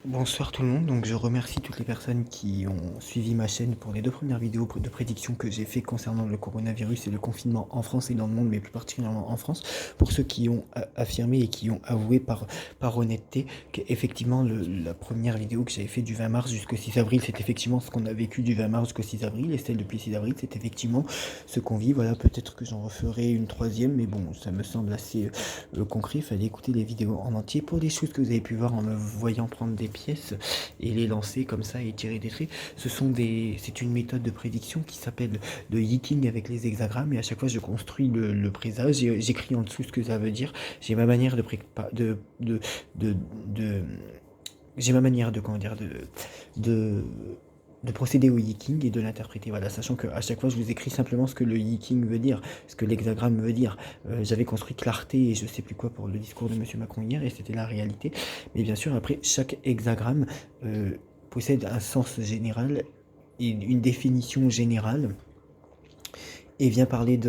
Bonsoir tout le monde, donc je remercie toutes les personnes qui ont suivi ma chaîne pour les deux premières vidéos de prédiction que j'ai fait concernant le coronavirus et le confinement en France et dans le monde, mais plus particulièrement en France, pour ceux qui ont affirmé et qui ont avoué par honnêteté qu'effectivement la première vidéo que j'avais fait du 20 mars jusqu'au 6 avril, c'est effectivement ce qu'on a vécu du 20 mars jusqu'au 6 avril, et celle depuis 6 avril, c'est effectivement ce qu'on vit. Voilà, peut-être que j'en referai une troisième, mais bon, ça me semble assez concret, il fallait écouter les vidéos en entier. Pour des choses que vous avez pu voir en me voyant prendre des pièces et les lancer comme ça et tirer des traits, c'est une méthode de prédiction qui s'appelle le yiking avec les hexagrammes, et à chaque fois je construis le présage, j'écris en dessous ce que ça veut dire, j'ai ma manière de j'ai ma manière de comment dire de de procéder au yiking et de l'interpréter, voilà, sachant qu'à chaque fois je vous écris simplement ce que le yiking veut dire, ce que l'hexagramme veut dire. J'avais construit clarté et je sais plus quoi pour le discours de monsieur Macron hier, et c'était la réalité, mais bien sûr après chaque hexagramme possède un sens général et une définition générale, et vient parler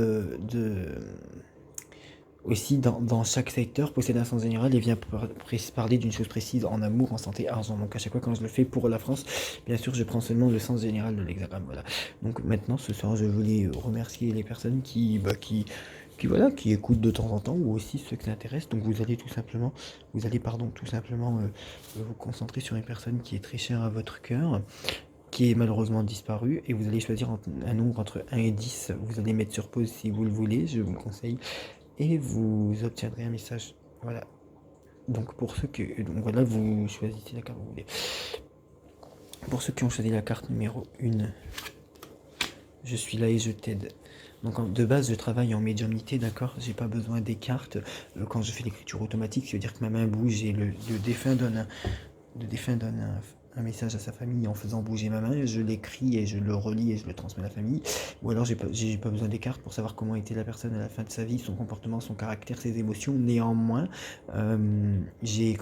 aussi dans chaque secteur possède un sens général et vient parler d'une chose précise en amour, en santé, argent. Donc à chaque fois quand je le fais pour la France, bien sûr je prends seulement le sens général de l'hexagramme. Voilà. Donc maintenant ce soir je voulais remercier les personnes qui écoutent de temps en temps, ou aussi ceux qui s'intéressent. Donc vous allez tout simplement vous concentrer sur une personne qui est très chère à votre cœur, qui est malheureusement disparue, et vous allez choisir un nombre entre 1 et 10. Vous allez mettre sur pause si vous le voulez, je vous le conseille, et vous obtiendrez un message. Voilà. Donc voilà, vous choisissez la carte que vous voulez. Pour ceux qui ont choisi la carte numéro 1, je suis là et je t'aide. Donc de base je travaille en médiumnité, d'accord, j'ai pas besoin des cartes. Quand je fais l'écriture automatique, ça veut dire que ma main bouge et le défunt donne un message à sa famille en faisant bouger ma main, je l'écris et je le relis et je le transmets à la famille. Ou alors j'ai pas besoin des cartes pour savoir comment était la personne à la fin de sa vie, son comportement, son caractère, ses émotions. Néanmoins, j'ai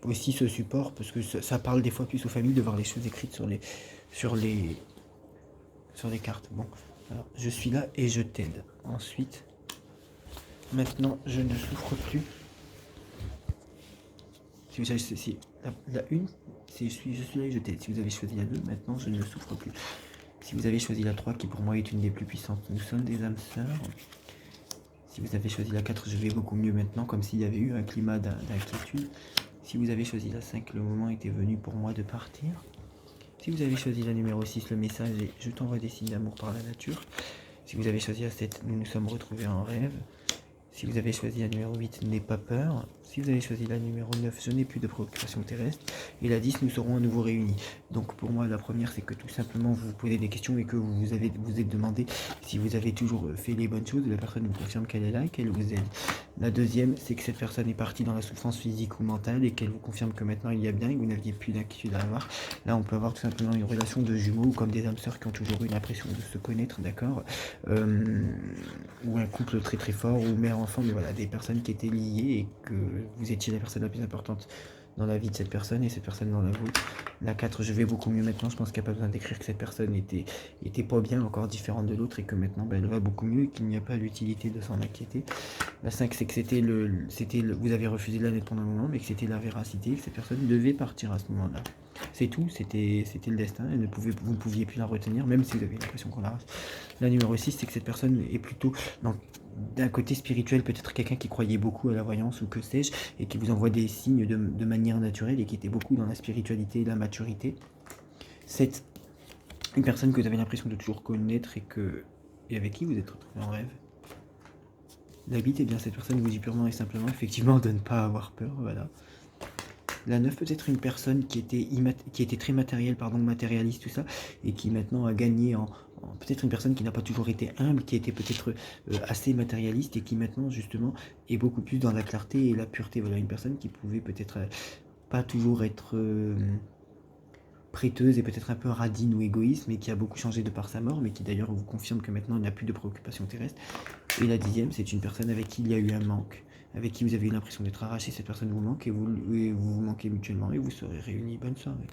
aussi ce support, parce que ça parle des fois plus aux familles de voir les choses écrites sur les, sur les cartes. Bon, alors je suis là et je t'aide. Ensuite, maintenant je ne souffre plus. Si vous avez la 1, je suis là et je t'aide. Si vous avez choisi la 2, maintenant je ne souffre plus. Si vous avez choisi la 3, qui pour moi est une des plus puissantes, nous sommes des âmes sœurs. Si vous avez choisi la 4, je vais beaucoup mieux maintenant, comme s'il y avait eu un climat d'inquiétude. Si vous avez choisi la 5, le moment était venu pour moi de partir. Si vous avez choisi la numéro 6, le message est « Je t'envoie des signes d'amour par la nature ». Si vous avez choisi la 7, nous nous sommes retrouvés en rêve. Si vous avez choisi la numéro 8, n'aie pas peur. Si vous avez choisi la numéro 9, je n'ai plus de préoccupations terrestres. Et la 10, nous serons à nouveau réunis. Donc pour moi, la première, c'est que tout simplement vous vous posez des questions et que vous êtes demandé si vous avez toujours fait les bonnes choses. La personne vous confirme qu'elle est là et qu'elle vous aide. La deuxième, c'est que cette personne est partie dans la souffrance physique ou mentale et qu'elle vous confirme que maintenant il y a bien et que vous n'aviez plus d'inquiétude à avoir. Là, on peut avoir tout simplement une relation de jumeaux, comme des âmes sœurs qui ont toujours eu l'impression de se connaître, d'accord, ou un couple très très fort, ou mère-enfant, mais voilà, des personnes qui étaient liées et que vous étiez la personne la plus importante dans la vie de cette personne et cette personne dans la vôtre. La 4, je vais beaucoup mieux maintenant, je pense qu'il n'y a pas besoin d'écrire que cette personne était pas bien, encore différente de l'autre, et que maintenant elle va beaucoup mieux et qu'il n'y a pas l'utilité de s'en inquiéter. La 5, c'est que vous avez refusé de la pendant un moment, mais que c'était la véracité, que cette personne devait partir à ce moment-là. C'est tout, c'était le destin, vous ne pouviez plus la retenir, même si vous avez l'impression qu'on l'arrache. La numéro 6, c'est que cette personne est plutôt d'un côté spirituel, peut-être quelqu'un qui croyait beaucoup à la voyance ou que sais-je, et qui vous envoie des signes de manière naturelle et qui était beaucoup dans la spiritualité et la maturité. 7, une personne que vous avez l'impression de toujours connaître et avec qui vous êtes retrouvé en rêve. La 8, et bien cette personne vous dit purement et simplement, effectivement, de ne pas avoir peur, voilà. La 9, peut-être une personne qui était très matérialiste, tout ça, et qui maintenant a gagné peut-être une personne qui n'a pas toujours été humble, qui était peut-être assez matérialiste, et qui maintenant, justement, est beaucoup plus dans la clarté et la pureté. Voilà, une personne qui pouvait peut-être pas toujours être prêteuse et peut-être un peu radine ou égoïste, mais qui a beaucoup changé de par sa mort, mais qui d'ailleurs vous confirme que maintenant il n'y a plus de préoccupations terrestres. Et la 10e, c'est une personne avec qui il y a eu un manque, avec qui vous avez eu l'impression d'être arraché, cette personne vous manque et vous manquez mutuellement et vous serez réunis. Bonne soirée.